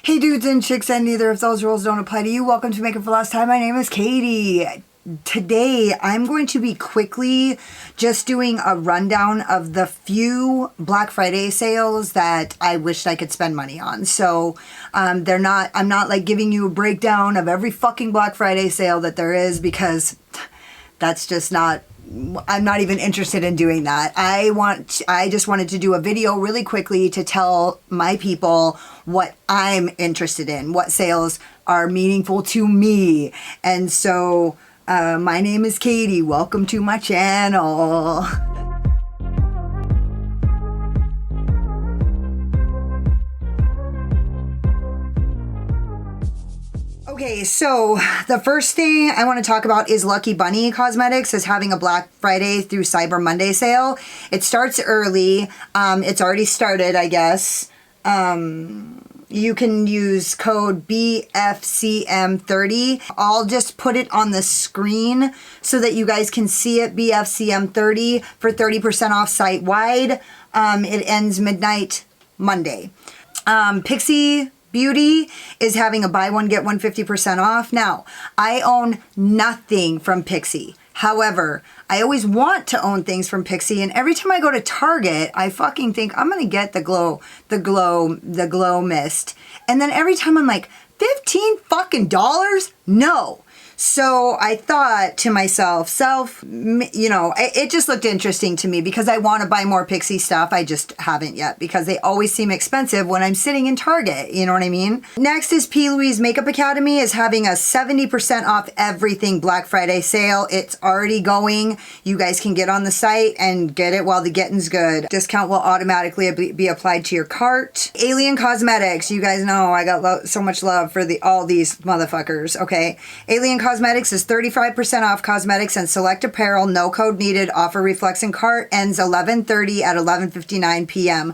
Hey dudes and chicks, and neither of those rules don't apply to you. Welcome to Makeup for Last Time. My name is Katie. Today I'm going to be quickly just doing a rundown of the few Black Friday sales that I wished I could spend money on. So I'm not like giving you a breakdown of every fucking Black Friday sale that there is, because that's just not, I'm not even interested in doing that. I just wanted to do a video really quickly to tell my people what I'm interested in, what sales are meaningful to me. And so my name is Katie. Welcome to my channel. Okay, so the first thing I want to talk about is Lucky Bunny Cosmetics is having a Black Friday through Cyber Monday sale. It starts early. It's already started, I guess. You can use code BFCM30. I'll just put it on the screen so that you guys can see it. BFCM30 for 30% off site-wide. It ends midnight Monday. Pixi Beauty is having a buy one get one 50% off. Now, I own nothing from Pixi. However, I always want to own things from Pixi, and every time I go to Target, I fucking think I'm gonna get the glow mist. And then every time I'm like, $15 fucking dollars? No. So I thought to myself, you know, it just looked interesting to me because I want to buy more Pixi stuff. I just haven't yet because they always seem expensive when I'm sitting in Target. You know what I mean? Next is Louise Makeup Academy is having a 70% off everything Black Friday sale. It's already going. You guys can get on the site and get it while the getting's good. Discount will automatically be applied to your cart. Alien Cosmetics. You guys know I got so much love for all these motherfuckers. Okay. Alien Cosmetics is 35% off cosmetics and select apparel. No code needed. Offer reflects in cart. Ends 11:30 at 11:59 p.m.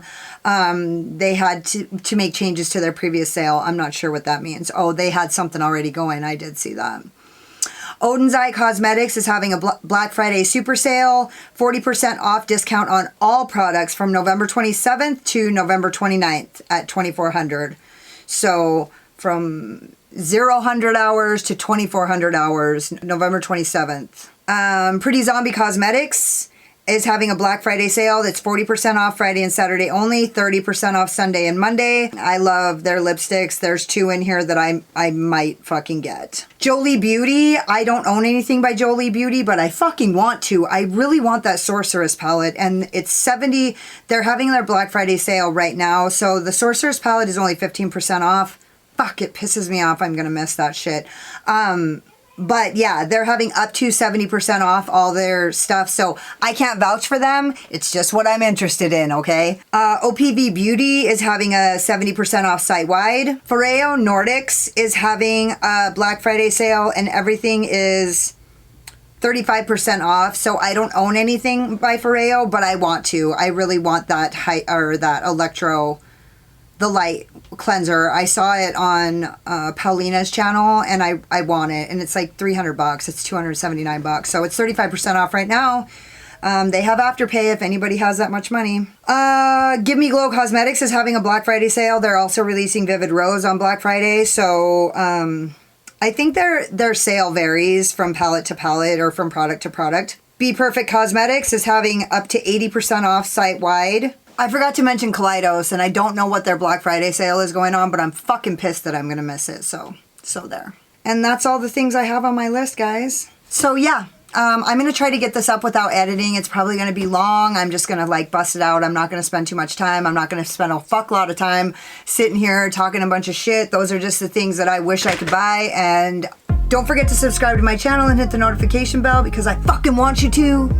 They had to make changes to their previous sale. I'm not sure what that means. Oh, they had something already going. I did see that. Oden's Eye Cosmetics is having a Black Friday super sale. 40% off discount on all products from November 27th to November 29th at 2400. So from 0-100 hours to 2400 hours, November 27th. Pretty Zombie Cosmetics is having a Black Friday sale that's 40% off Friday and Saturday only, 30% off Sunday and Monday. I love their lipsticks. There's 2 in here that I might fucking get. Jolie Beauty. I don't own anything by Jolie Beauty, but I fucking want to. I really want that Sorceress palette, and it's 70. They're having their Black Friday sale right now, so the Sorceress palette is only 15% off. Fuck, it pisses me off. I'm gonna miss that shit. But yeah, they're having up to 70% off all their stuff, so I can't vouch for them. It's just what I'm interested in, okay? OPV Beauty is having a 70% off site-wide. Foreo Nordics is having a Black Friday sale, and everything is 35% off, so I don't own anything by Foreo, but I want to. I really want that the light cleanser. I saw it on Paulina's channel, and I want it, and it's like $300. It's $279, so it's 35% off right now. They have Afterpay if anybody has that much money. Give Me Glow Cosmetics is having a Black Friday sale. They're also releasing Vivid Rose on Black Friday, so I think their sale varies from palette to palette or from product to product. BPerfect Cosmetics is having up to 80% off site-wide. I forgot to mention Kaleidos, and I don't know what their Black Friday sale is going on, but I'm fucking pissed that I'm going to miss it, so there. And that's all the things I have on my list, guys. So yeah, I'm going to try to get this up without editing. It's probably going to be long. I'm just going to like bust it out. I'm not going to spend too much time. I'm not going to spend a fuck lot of time sitting here talking a bunch of shit. Those are just the things that I wish I could buy, and don't forget to subscribe to my channel and hit the notification bell because I fucking want you to.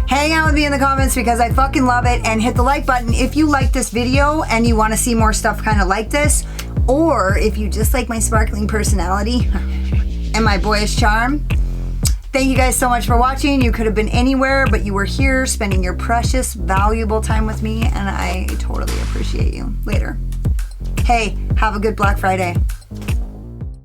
Hang out with me in the comments because I fucking love it, and hit the like button if you like this video and you want to see more stuff kind of like this, or if you just like my sparkling personality and my boyish charm. Thank you guys so much for watching. You could have been anywhere, but you were here spending your precious, valuable time with me, and I totally appreciate you. Later. Hey, have a good Black Friday.